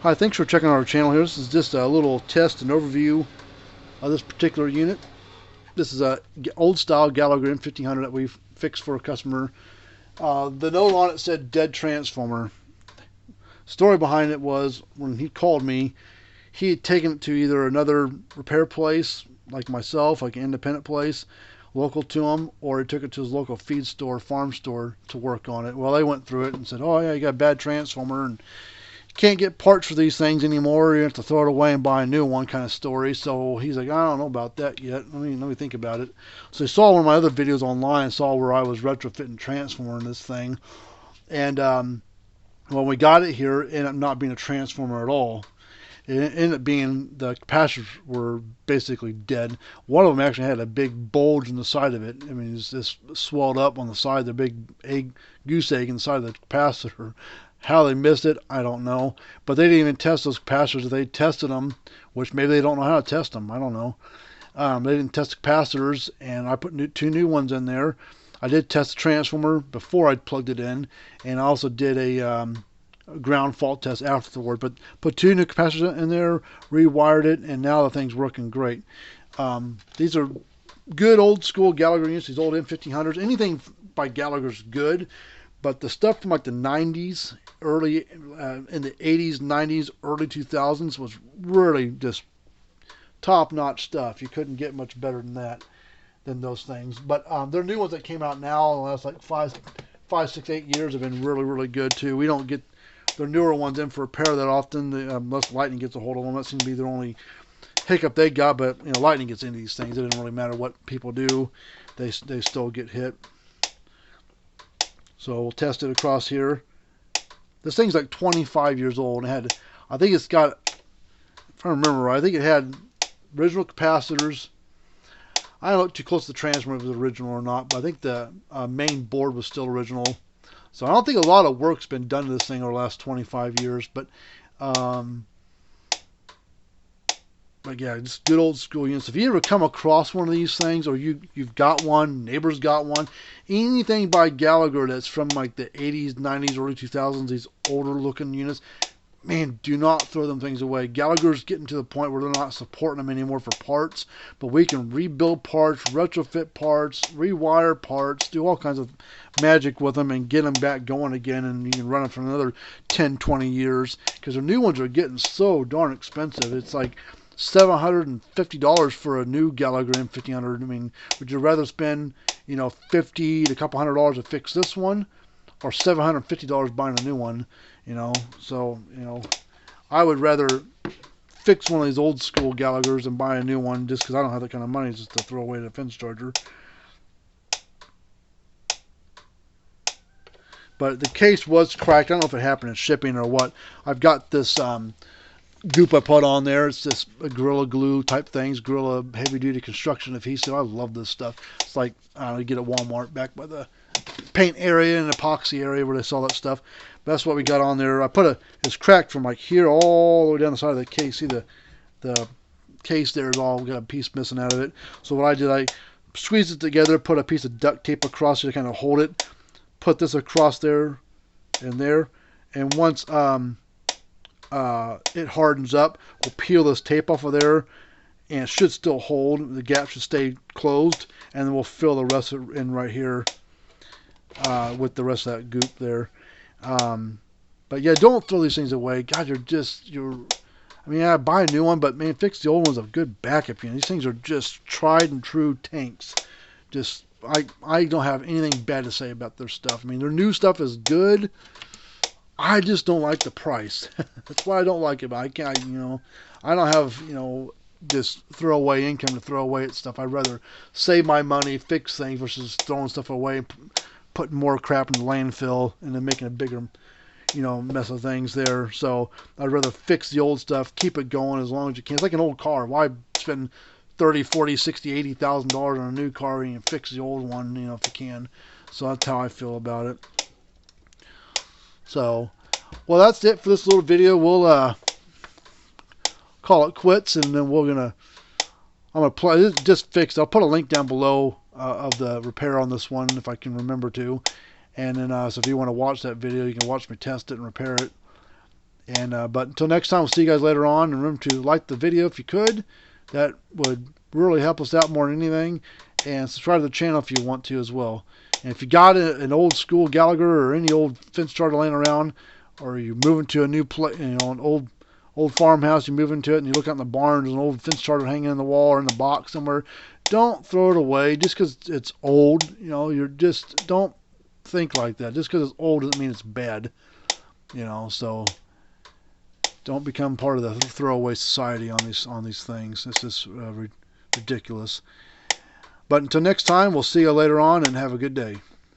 Hi, thanks for checking out our channel here. This is just a little test and overview of this particular unit. This is a old style Gallagher M1500 that we've fixed for a customer. The note on it said dead transformer. Story behind it was when he called me, he had taken it to either another repair place like myself, like an independent place local to him, or he took it to his local feed store, farm store to work on it. Well, they went through it and said, oh yeah, you got a bad transformer and can't get parts for these things anymore. You have to throw it away and buy a new one, kind of story. So he's like, I don't know about that yet. Let me think about it. So he saw one of my other videos online, saw where I was retrofitting transformer in this thing, and when we got it here, it ended up not being a transformer at all. It ended up being the capacitors were basically dead. One of them actually had a big bulge in the side of it. I mean, it's just swelled up on the side, the big goose egg inside of the capacitor. How they missed it, I don't know. But they didn't even test those capacitors. They tested them, which maybe they don't know how to test them. I don't know. They didn't test the capacitors, and I put two new ones in there. I did test the transformer before I plugged it in, and I also did a ground fault test afterward. But put two new capacitors in there, rewired it, and now the thing's working great. These are good old school Gallagher units, these old M1500s. Anything by Gallagher's good. But the stuff from like the 90s, early in the 80s, 90s, early 2000s was really just top-notch stuff. You couldn't get much better than that, than those things. But there are new ones that came out now in the last like 5, 6, 8 years have been really, really good too. We don't get the newer ones in for repair that often, unless lightning gets a hold of them. That seems to be their only hiccup they got. But you know, lightning gets into these things. It doesn't really matter what people do; they still get hit. So we'll test it across here. This thing's like 25 years old. And I think it's got, if I remember right, I think it had original capacitors. I don't look too close to the transformer if it was original or not, but I think the main board was still original. So I don't think a lot of work's been done to this thing over the last 25 years, but yeah, just good old school units. If you ever come across one of these things, or you've got one, neighbors got one, anything by Gallagher that's from like the 80s, 90s, early 2000s, these older looking units, man, do not throw them things away. Gallagher's getting to the point where they're not supporting them anymore for parts, but we can rebuild parts, retrofit parts, rewire parts, do all kinds of magic with them and get them back going again, and you can run them for another 10, 20 years, because the new ones are getting so darn expensive. It's like $750 for a new Gallagher M1500. I mean, would you rather spend, you know, $50 to a couple $100 to fix this one, or $750 buying a new one? You know, so you know, I would rather fix one of these old school Gallaghers and buy a new one, just because I don't have that kind of money just to throw away the fence charger. But the case was cracked. I don't know if it happened in shipping or what. I've got this goop I put on there. It's just a Gorilla Glue type things, Gorilla heavy duty construction adhesive. I love this stuff. It's like, I don't know, you get at Walmart back by the paint area and epoxy area where they sell that stuff. But that's what we got on there. I put it's cracked from like here all the way down the side of the case. See the case there is all got a piece missing out of it. So what I did, I squeezed it together, put a piece of duct tape across it to kind of hold it, put this across there and there, and once it hardens up, we'll peel this tape off of there, and it should still hold. The gap should stay closed, and then we'll fill the rest of it in right here with the rest of that goop there. But yeah, don't throw these things away. God, I mean, I buy a new one, but man, fix the old ones a good backup. You know, these things are just tried and true tanks. Just I don't have anything bad to say about their stuff. I mean, their new stuff is good. I just don't like the price. That's why I don't like it. But I can't, you know, I don't have, you know, this throwaway income to throw away at stuff. I'd rather save my money, fix things, versus throwing stuff away and putting more crap in the landfill and then making a bigger, you know, mess of things there. So I'd rather fix the old stuff, keep it going as long as you can. It's like an old car. Why spend 30, 40, 60, $80,000 on a new car when you can fix the old one, you know, if you can. So that's how I feel about it. So, well, that's it for this little video. We'll call it quits, and then I'm gonna play this just fixed. I'll put a link down below of the repair on this one if I can remember to, and then so if you want to watch that video, you can watch me test it and repair it. And but until next time, we'll see you guys later on. And remember to like the video if you could. That would really help us out more than anything. And subscribe to the channel if you want to as well. And if you got an old school Gallagher or any old fence charger laying around, or you're moving to a new place, you know, an old farmhouse, you move into it and you look out in the barn, there's an old fence charger hanging in the wall or in the box somewhere, don't throw it away just because it's old. You know, don't think like that. Just because it's old doesn't mean it's bad. You know, so don't become part of the throwaway society on these things. This is ridiculous. But until next time, we'll see you later on, and have a good day.